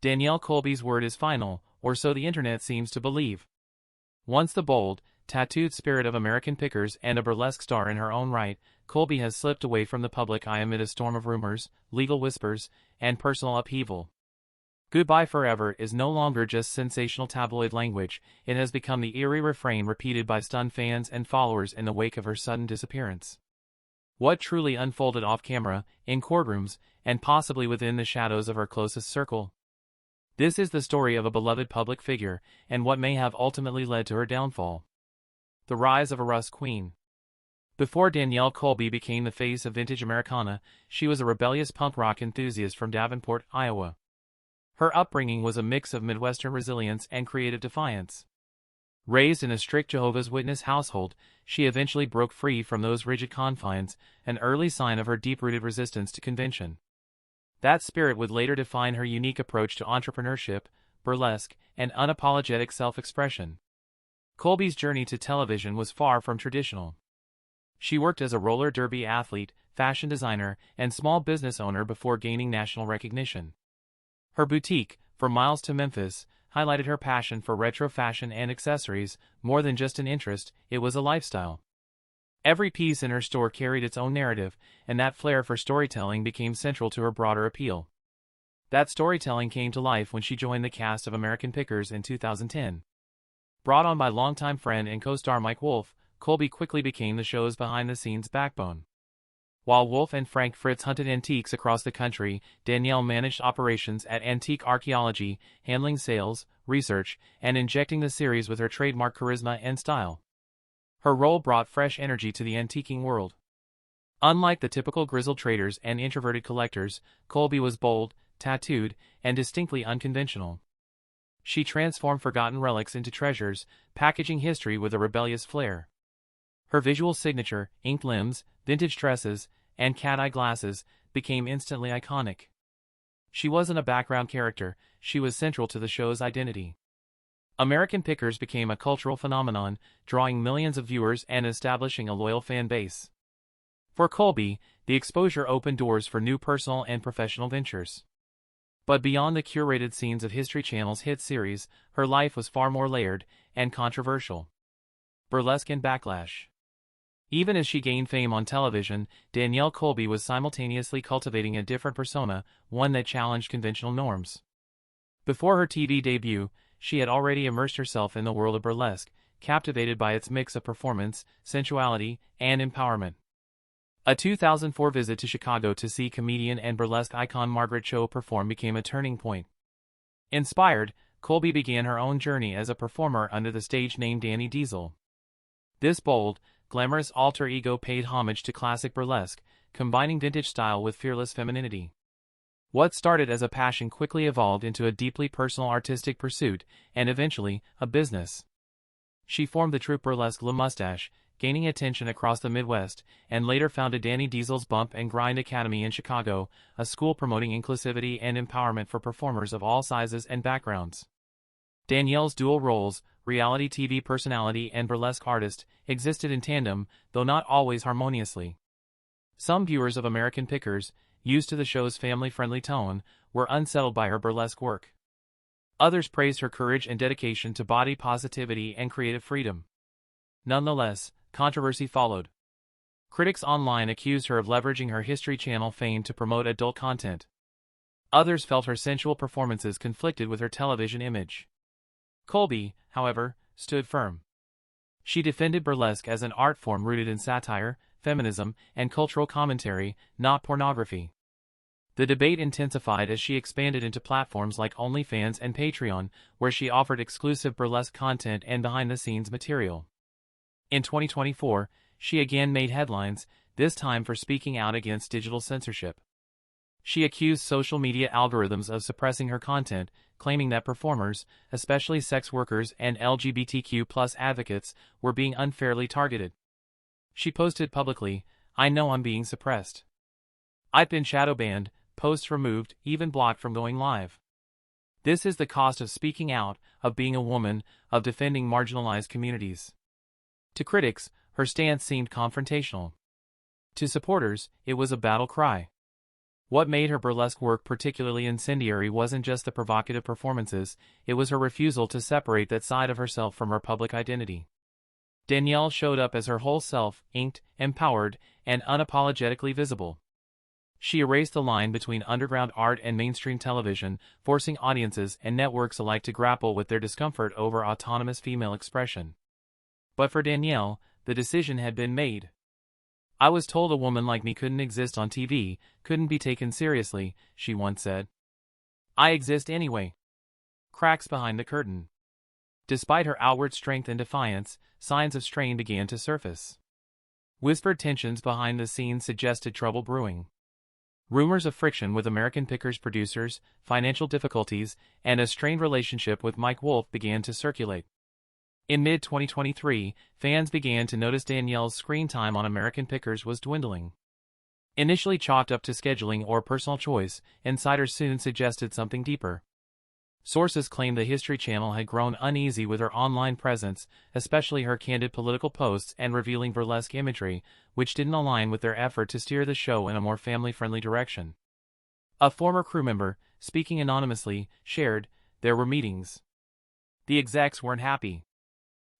Danielle Colby's word is final, or so the internet seems to believe. Once the bold, tattooed spirit of American Pickers and a burlesque star in her own right, Colby has slipped away from the public eye amid a storm of rumors, legal whispers, and personal upheaval. Goodbye forever is no longer just sensational tabloid language, it has become the eerie refrain repeated by stunned fans and followers in the wake of her sudden disappearance. What truly unfolded off-camera, in courtrooms, and possibly within the shadows of her closest circle? This is the story of a beloved public figure, and what may have ultimately led to her downfall. The rise of a Rust Queen. Before Danielle Colby became the face of vintage Americana, she was a rebellious punk rock enthusiast from Davenport, Iowa. Her upbringing was a mix of Midwestern resilience and creative defiance. Raised in a strict Jehovah's Witness household, she eventually broke free from those rigid confines, an early sign of her deep-rooted resistance to convention. That spirit would later define her unique approach to entrepreneurship, burlesque, and unapologetic self-expression. Colby's journey to television was far from traditional. She worked as a roller derby athlete, fashion designer, and small business owner before gaining national recognition. Her boutique, From Miles to Memphis, highlighted her passion for retro fashion and accessories. More than just an interest, it was a lifestyle. Every piece in her store carried its own narrative, and that flair for storytelling became central to her broader appeal. That storytelling came to life when she joined the cast of American Pickers in 2010. Brought on by longtime friend and co-star Mike Wolfe, Colby quickly became the show's behind-the-scenes backbone. While Wolfe and Frank Fritz hunted antiques across the country, Danielle managed operations at Antique Archaeology, handling sales, research, and injecting the series with her trademark charisma and style. Her role brought fresh energy to the antiquing world. Unlike the typical grizzled traders and introverted collectors, Colby was bold, tattooed, and distinctly unconventional. She transformed forgotten relics into treasures, packaging history with a rebellious flair. Her visual signature, inked limbs, vintage dresses, and cat-eye glasses, became instantly iconic. She wasn't a background character, she was central to the show's identity. American Pickers became a cultural phenomenon, drawing millions of viewers and establishing a loyal fan base. For Colby, the exposure opened doors for new personal and professional ventures. But beyond the curated scenes of History Channel's hit series, her life was far more layered and controversial. Burlesque and backlash. Even as she gained fame on television, Danielle Colby was simultaneously cultivating a different persona, one that challenged conventional norms. Before her TV debut, she had already immersed herself in the world of burlesque, captivated by its mix of performance, sensuality, and empowerment. A 2004 visit to Chicago to see comedian and burlesque icon Margaret Cho perform became a turning point. Inspired, Colby began her own journey as a performer under the stage name Danny Diesel. This bold, glamorous alter ego paid homage to classic burlesque, combining vintage style with fearless femininity. What started as a passion quickly evolved into a deeply personal artistic pursuit, and eventually, a business. She formed the troupe Burlesque La Mustache, gaining attention across the Midwest, and later founded Danny Diesel's Bump and Grind Academy in Chicago, a school promoting inclusivity and empowerment for performers of all sizes and backgrounds. Danielle's dual roles, reality TV personality and burlesque artist, existed in tandem, though not always harmoniously. Some viewers of American Pickers, used to the show's family-friendly tone, were unsettled by her burlesque work. Others praised her courage and dedication to body positivity and creative freedom. Nonetheless, controversy followed. Critics online accused her of leveraging her History Channel fame to promote adult content. Others felt her sensual performances conflicted with her television image. Colby, however, stood firm. She defended burlesque as an art form rooted in satire, feminism, and cultural commentary, not pornography. The debate intensified as she expanded into platforms like OnlyFans and Patreon, where she offered exclusive burlesque content and behind-the-scenes material. In 2024, she again made headlines, this time for speaking out against digital censorship. She accused social media algorithms of suppressing her content, claiming that performers, especially sex workers and LGBTQ+ advocates, were being unfairly targeted. She posted publicly, "I know I'm being suppressed. I've been shadow banned, posts removed, even blocked from going live. This is the cost of speaking out, of being a woman, of defending marginalized communities." To critics, her stance seemed confrontational. To supporters, it was a battle cry. What made her burlesque work particularly incendiary wasn't just the provocative performances, it was her refusal to separate that side of herself from her public identity. Danielle showed up as her whole self, inked, empowered, and unapologetically visible. She erased the line between underground art and mainstream television, forcing audiences and networks alike to grapple with their discomfort over autonomous female expression. But for Danielle, the decision had been made. "I was told a woman like me couldn't exist on TV, couldn't be taken seriously," she once said. "I exist anyway." Cracks behind the curtain. Despite her outward strength and defiance, signs of strain began to surface. Whispered tensions behind the scenes suggested trouble brewing. Rumors of friction with American Pickers producers, financial difficulties, and a strained relationship with Mike Wolfe began to circulate. In mid-2023, fans began to notice Danielle's screen time on American Pickers was dwindling. Initially chalked up to scheduling or personal choice, insiders soon suggested something deeper. Sources claimed the History Channel had grown uneasy with her online presence, especially her candid political posts and revealing burlesque imagery, which didn't align with their effort to steer the show in a more family-friendly direction. A former crew member, speaking anonymously, shared, "There were meetings. The execs weren't happy.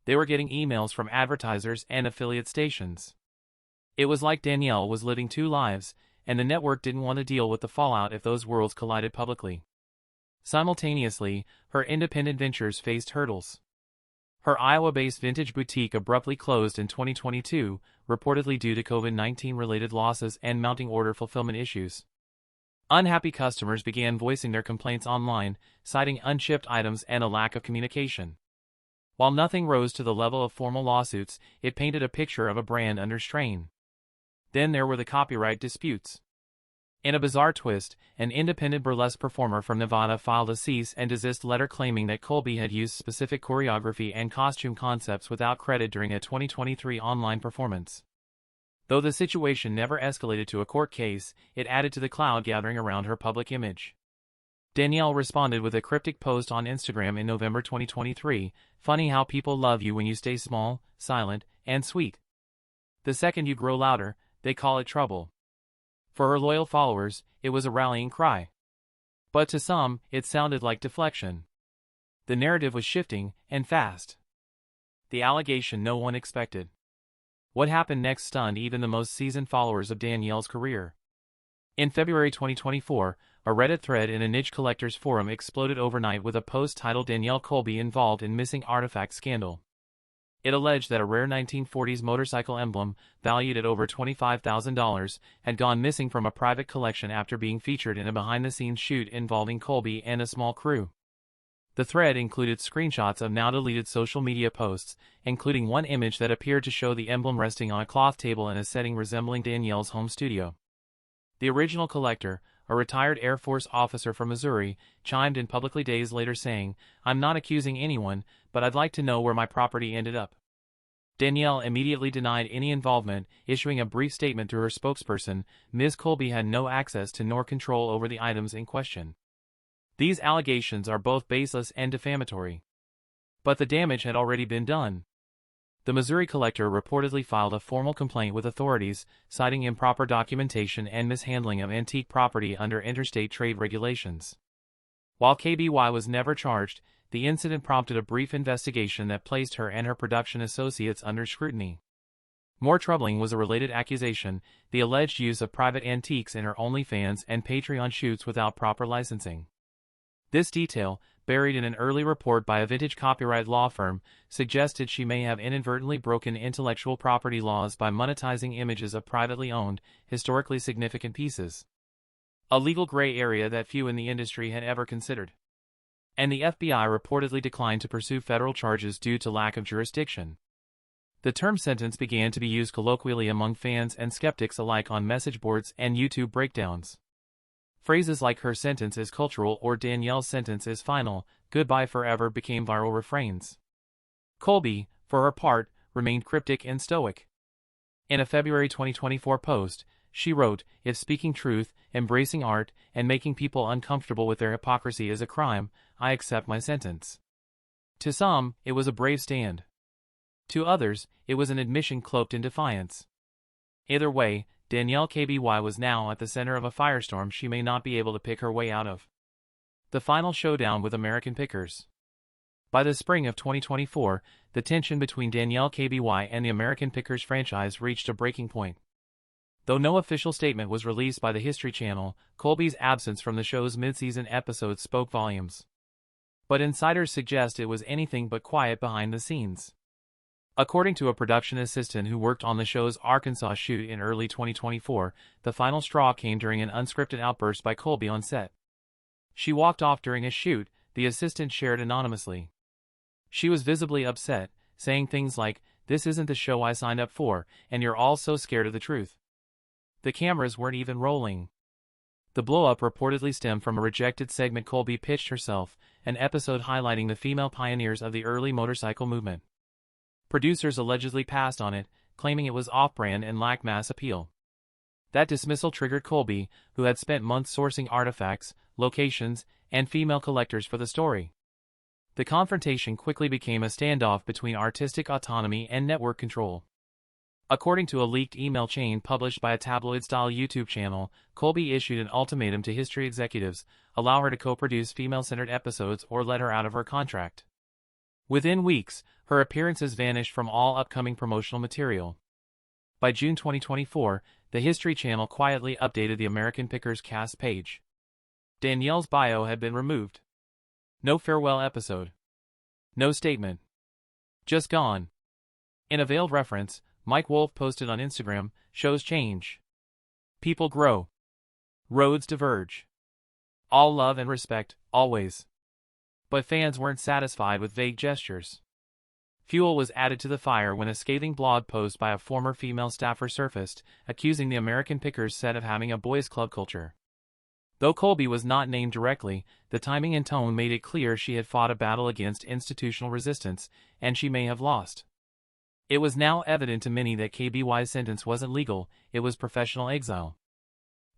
They were getting emails from advertisers and affiliate stations. It was like Danielle was living two lives, and the network didn't want to deal with the fallout if those worlds collided publicly." Simultaneously, her independent ventures faced hurdles. Her Iowa-based vintage boutique abruptly closed in 2022, reportedly due to COVID-19-related losses and mounting order fulfillment issues. Unhappy customers began voicing their complaints online, citing unshipped items and a lack of communication. While nothing rose to the level of formal lawsuits, it painted a picture of a brand under strain. Then there were the copyright disputes. In a bizarre twist, an independent burlesque performer from Nevada filed a cease and desist letter claiming that Colby had used specific choreography and costume concepts without credit during a 2023 online performance. Though the situation never escalated to a court case, it added to the cloud gathering around her public image. Danielle responded with a cryptic post on Instagram in November 2023, "Funny how people love you when you stay small, silent, and sweet. The second you grow louder, they call it trouble." For her loyal followers, it was a rallying cry. But to some, it sounded like deflection. The narrative was shifting, and fast. The allegation no one expected. What happened next stunned even the most seasoned followers of Danielle's career. In February 2024, a Reddit thread in a niche collectors forum exploded overnight with a post titled "Danielle Colby Involved in Missing Artifact Scandal." It alleged that a rare 1940s motorcycle emblem, valued at over $25,000, had gone missing from a private collection after being featured in a behind-the-scenes shoot involving Colby and a small crew. The thread included screenshots of now-deleted social media posts, including one image that appeared to show the emblem resting on a cloth table in a setting resembling Danielle's home studio. The original collector, a retired Air Force officer from Missouri, chimed in publicly days later saying, "I'm not accusing anyone, but I'd like to know where my property ended up." Danielle immediately denied any involvement, issuing a brief statement through her spokesperson, "Ms. Colby had no access to nor control over the items in question." These allegations are both baseless and defamatory. But the damage had already been done. The Missouri collector reportedly filed a formal complaint with authorities, citing improper documentation and mishandling of antique property under interstate trade regulations. While KBY was never charged, the incident prompted a brief investigation that placed her and her production associates under scrutiny. More troubling was a related accusation, the alleged use of private antiques in her OnlyFans and Patreon shoots without proper licensing. This detail, buried in an early report by a vintage copyright law firm, suggested she may have inadvertently broken intellectual property laws by monetizing images of privately owned, historically significant pieces. A legal gray area that few in the industry had ever considered. And the FBI reportedly declined to pursue federal charges due to lack of jurisdiction. The term sentence began to be used colloquially among fans and skeptics alike on message boards and YouTube breakdowns. Phrases like "her sentence is cultural" or "Danielle's sentence is final, goodbye forever" became viral refrains. Colby, for her part, remained cryptic and stoic. In a February 2024 post, she wrote, "If speaking truth, embracing art, and making people uncomfortable with their hypocrisy is a crime, I accept my sentence." To some, it was a brave stand. To others, it was an admission cloaked in defiance. Either way, Danielle Colby was now at the center of a firestorm she may not be able to pick her way out of. The final showdown with American pickers. By the spring of 2024, the tension between Danielle Colby and the American Pickers franchise reached a breaking point. Though no official statement was released by the History Channel, Colby's absence from the show's mid-season episodes spoke volumes. But insiders suggest it was anything but quiet behind the scenes. According to a production assistant who worked on the show's Arkansas shoot in early 2024, the final straw came during an unscripted outburst by Colby on set. She walked off during a shoot, the assistant shared anonymously. She was visibly upset, saying things like, "This isn't the show I signed up for, and you're all so scared of the truth." The cameras weren't even rolling. The blow-up reportedly stemmed from a rejected segment Colby pitched herself, an episode highlighting the female pioneers of the early motorcycle movement. Producers allegedly passed on it, claiming it was off-brand and lacked mass appeal. That dismissal triggered Colby, who had spent months sourcing artifacts, locations, and female collectors for the story. The confrontation quickly became a standoff between artistic autonomy and network control. According to a leaked email chain published by a tabloid-style YouTube channel, Colby issued an ultimatum to History executives: allow her to co-produce female-centered episodes or let her out of her contract. Within weeks, her appearances vanished from all upcoming promotional material. By June 2024, the History Channel quietly updated the American Pickers cast page. Danielle's bio had been removed. No farewell episode. No statement. Just gone. In a veiled reference, Mike Wolfe posted on Instagram, "Shows change. People grow. Roads diverge. All love and respect, always." But fans weren't satisfied with vague gestures. Fuel was added to the fire when a scathing blog post by a former female staffer surfaced, accusing the American Pickers set of having a boys' club culture. Though Colby was not named directly, the timing and tone made it clear she had fought a battle against institutional resistance, and she may have lost. It was now evident to many that KBY's sentence wasn't legal, it was professional exile.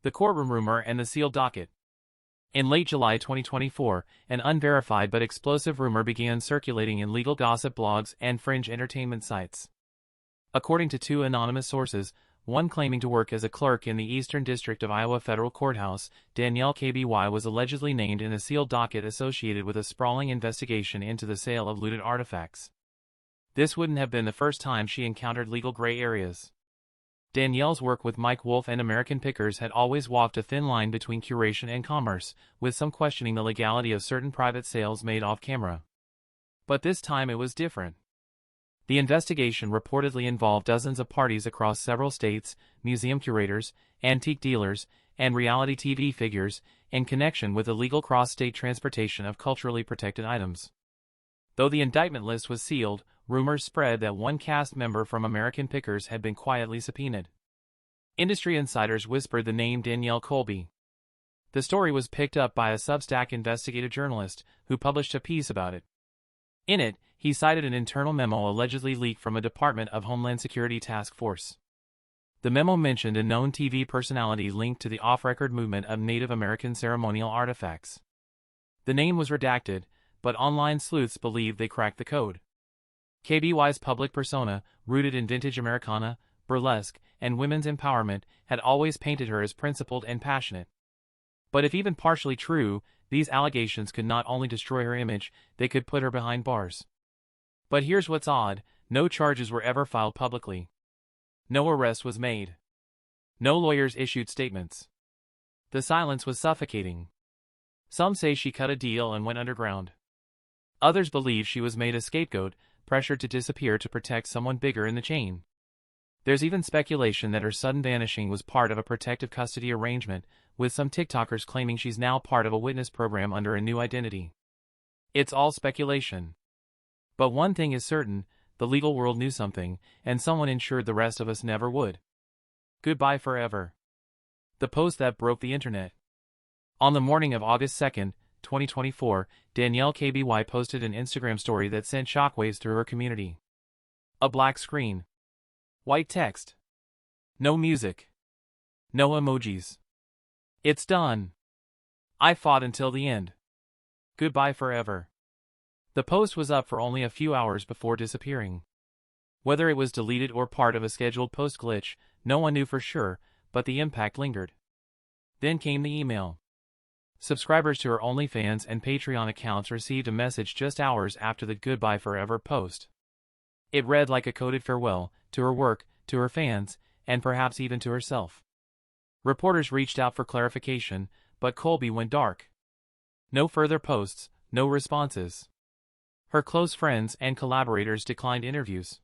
The courtroom rumor and the sealed docket. In late July 2024, an unverified but explosive rumor began circulating in legal gossip blogs and fringe entertainment sites. According to two anonymous sources, one claiming to work as a clerk in the Eastern District of Iowa Federal Courthouse, Danielle Colby was allegedly named in a sealed docket associated with a sprawling investigation into the sale of looted artifacts. This wouldn't have been the first time she encountered legal gray areas. Danielle's work with Mike Wolfe and American Pickers had always walked a thin line between curation and commerce, with some questioning the legality of certain private sales made off-camera. But this time it was different. The investigation reportedly involved dozens of parties across several states, museum curators, antique dealers, and reality TV figures, in connection with illegal cross-state transportation of culturally protected items. Though the indictment list was sealed, rumors spread that one cast member from American Pickers had been quietly subpoenaed. Industry insiders whispered the name Danielle Colby. The story was picked up by a Substack investigative journalist, who published a piece about it. In it, he cited an internal memo allegedly leaked from a Department of Homeland Security task force. The memo mentioned a known TV personality linked to the off-record movement of Native American ceremonial artifacts. The name was redacted, but online sleuths believe they cracked the code. KBY's public persona, rooted in vintage Americana, burlesque, and women's empowerment, had always painted her as principled and passionate. But if even partially true, these allegations could not only destroy her image, they could put her behind bars. But here's what's odd: no charges were ever filed publicly. No arrest was made. No lawyers issued statements. The silence was suffocating. Some say she cut a deal and went underground. Others believe she was made a scapegoat, pressured to disappear to protect someone bigger in the chain. There's even speculation that her sudden vanishing was part of a protective custody arrangement, with some TikTokers claiming she's now part of a witness program under a new identity. It's all speculation. But one thing is certain: the legal world knew something, and someone ensured the rest of us never would. Goodbye forever. The post that broke the internet. On the morning of August 2nd, 2024, Danielle Colby posted an Instagram story that sent shockwaves through her community. A black screen. White text. No music. No emojis. It's done. I fought until the end. Goodbye forever. The post was up for only a few hours before disappearing. Whether it was deleted or part of a scheduled post glitch, no one knew for sure, but the impact lingered. Then came the email. Subscribers to her OnlyFans and Patreon accounts received a message just hours after the Goodbye Forever post. It read like a coded farewell, to her work, to her fans, and perhaps even to herself. Reporters reached out for clarification, but Colby went dark. No further posts, no responses. Her close friends and collaborators declined interviews.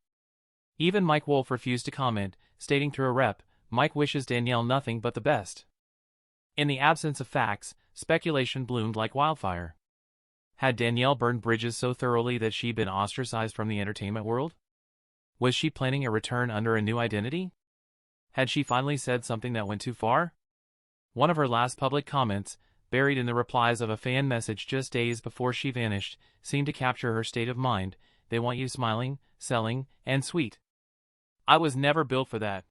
Even Mike Wolf refused to comment, stating through a rep, "Mike wishes Danielle nothing but the best." In the absence of facts, speculation bloomed like wildfire. Had Danielle burned bridges so thoroughly that she'd been ostracized from the entertainment world? Was she planning a return under a new identity? Had she finally said something that went too far? One of her last public comments, buried in the replies of a fan message just days before she vanished, seemed to capture her state of mind. "They want you smiling, selling, and sweet. I was never built for that.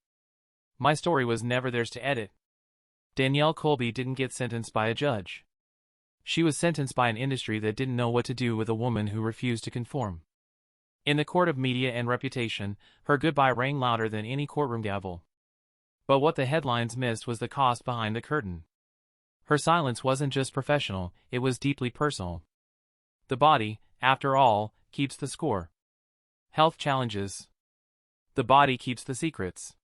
My story was never theirs to edit." Danielle Colby didn't get sentenced by a judge. She was sentenced by an industry that didn't know what to do with a woman who refused to conform. In the court of media and reputation, her goodbye rang louder than any courtroom gavel. But what the headlines missed was the cost behind the curtain. Her silence wasn't just professional, it was deeply personal. The body, after all, keeps the score. Health challenges. The body keeps the secrets.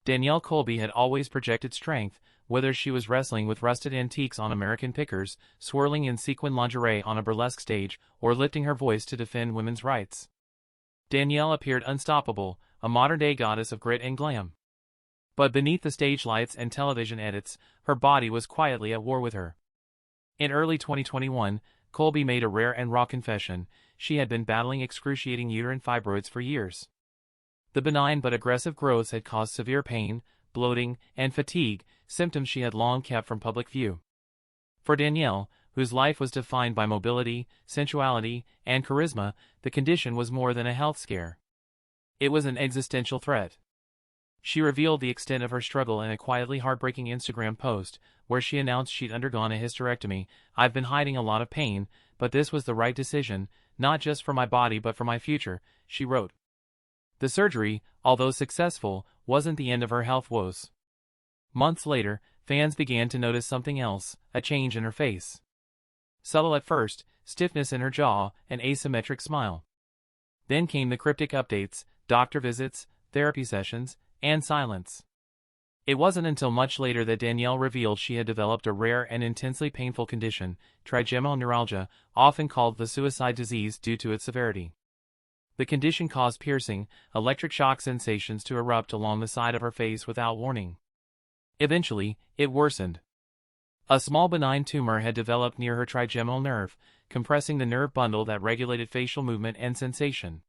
Danielle Colby had always projected strength, whether she was wrestling with rusted antiques on American pickers, swirling in sequin lingerie on a burlesque stage, or lifting her voice to defend women's rights. Danielle appeared unstoppable, a modern-day goddess of grit and glam. But beneath the stage lights and television edits, her body was quietly at war with her. In early 2021, Colby made a rare and raw confession: she had been battling excruciating uterine fibroids for years. The benign but aggressive growths had caused severe pain, bloating, and fatigue, symptoms she had long kept from public view. For Danielle, whose life was defined by mobility, sensuality, and charisma, the condition was more than a health scare. It was an existential threat. She revealed the extent of her struggle in a quietly heartbreaking Instagram post, where she announced she'd undergone a hysterectomy. "I've been hiding a lot of pain, but this was the right decision, not just for my body but for my future," she wrote. The surgery, although successful, wasn't the end of her health woes. Months later, fans began to notice something else: a change in her face. Subtle at first, stiffness in her jaw, an asymmetric smile. Then came the cryptic updates: doctor visits, therapy sessions, and silence. It wasn't until much later that Danielle revealed she had developed a rare and intensely painful condition, trigeminal neuralgia, often called the suicide disease due to its severity. The condition caused piercing, electric shock sensations to erupt along the side of her face without warning. Eventually, it worsened. A small benign tumor had developed near her trigeminal nerve, compressing the nerve bundle that regulated facial movement and sensation.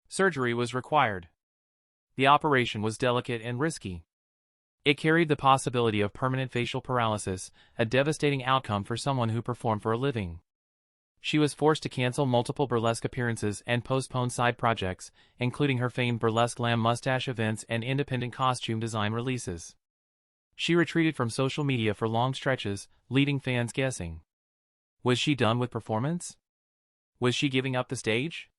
Surgery was required. The operation was delicate and risky. It carried the possibility of permanent facial paralysis, a devastating outcome for someone who performed for a living. She was forced to cancel multiple burlesque appearances and postpone side projects, including her famed burlesque lamb mustache events and independent costume design releases. She retreated from social media for long stretches, leaving fans guessing. Was she done with performance? Was she giving up the stage?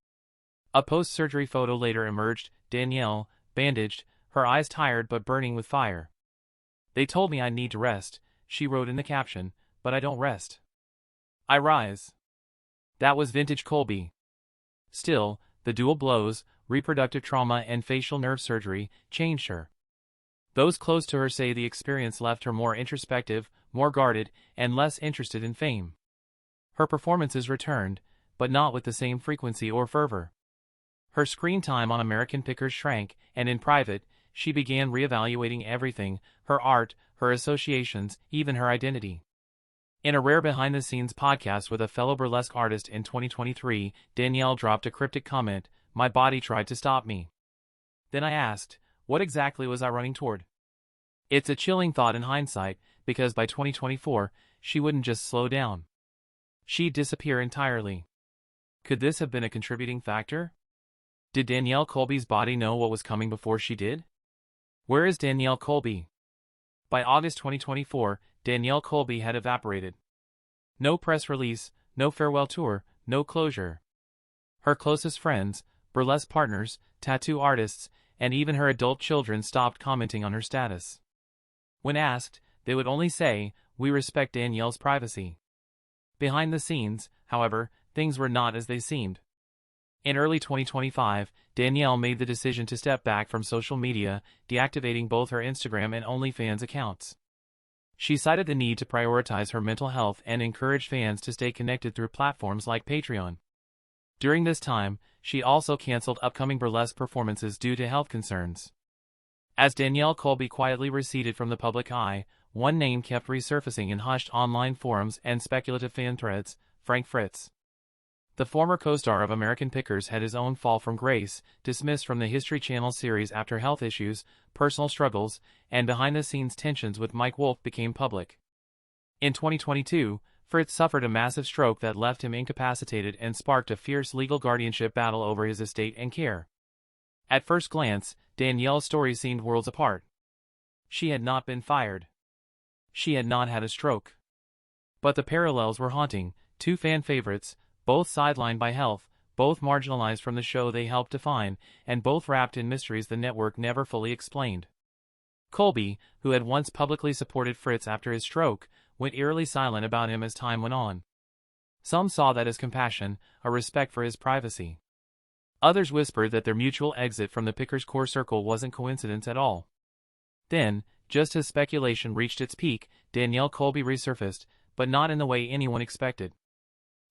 A post-surgery photo later emerged: Danielle, bandaged, her eyes tired but burning with fire. "They told me I need to rest," she wrote in the caption, "but I don't rest. I rise." That was vintage Colby. Still, the dual blows, reproductive trauma and facial nerve surgery, changed her. Those close to her say the experience left her more introspective, more guarded, and less interested in fame. Her performances returned, but not with the same frequency or fervor. Her screen time on American Pickers shrank, and in private, she began reevaluating everything: her art, her associations, even her identity. In a rare behind-the-scenes podcast with a fellow burlesque artist in 2023, Danielle dropped a cryptic comment: "My body tried to stop me. Then I asked, what exactly was I running toward?" It's a chilling thought in hindsight, because by 2024, she wouldn't just slow down. She'd disappear entirely. Could this have been a contributing factor? Did Danielle Colby's body know what was coming before she did? Where is Danielle Colby? By August 2024, Danielle Colby had evaporated. No press release, no farewell tour, no closure. Her closest friends, burlesque partners, tattoo artists, and even her adult children stopped commenting on her status. When asked, they would only say, "We respect Danielle's privacy." Behind the scenes, however, things were not as they seemed. In early 2025, Danielle made the decision to step back from social media, deactivating both her Instagram and OnlyFans accounts. She cited the need to prioritize her mental health and encouraged fans to stay connected through platforms like Patreon. During this time, she also canceled upcoming burlesque performances due to health concerns. As Danielle Colby quietly receded from the public eye, one name kept resurfacing in hushed online forums and speculative fan threads: Frank Fritz. The former co-star of American Pickers had his own fall from grace, dismissed from the History Channel series after health issues, personal struggles, and behind-the-scenes tensions with Mike Wolfe became public. In 2022, Fritz suffered a massive stroke that left him incapacitated and sparked a fierce legal guardianship battle over his estate and care. At first glance, Danielle's story seemed worlds apart. She had not been fired. She had not had a stroke. But the parallels were haunting: two fan favorites, both sidelined by health, both marginalized from the show they helped define, and both wrapped in mysteries the network never fully explained. Colby, who had once publicly supported Fritz after his stroke, went eerily silent about him as time went on. Some saw that as compassion, a respect for his privacy. Others whispered that their mutual exit from the Pickers' core circle wasn't coincidence at all. Then, just as speculation reached its peak, Danielle Colby resurfaced, but not in the way anyone expected.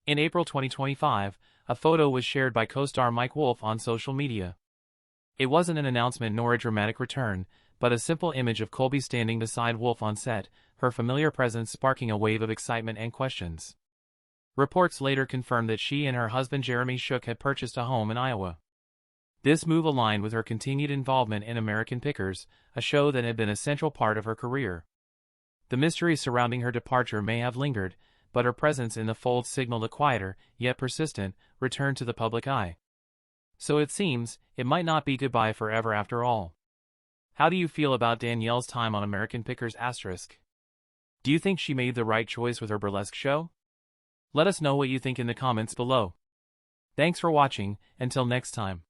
In April 2025, a photo was shared by co-star Mike Wolfe on social media. It wasn't an announcement nor a dramatic return, but a simple image of Colby standing beside Wolfe on set, her familiar presence sparking a wave of excitement and questions. Reports later confirmed that she and her husband Jeremy Shook had purchased a home in Iowa. This move aligned with her continued involvement in American Pickers, a show that had been a central part of her career. The mystery surrounding her departure may have lingered, but her presence in the fold signaled a quieter, yet persistent, return to the public eye. So it seems, it might not be goodbye forever after all. How do you feel about Danielle's time on American Pickers *? Do you think she made the right choice with her burlesque show? Let us know what you think in the comments below. Thanks for watching, until next time.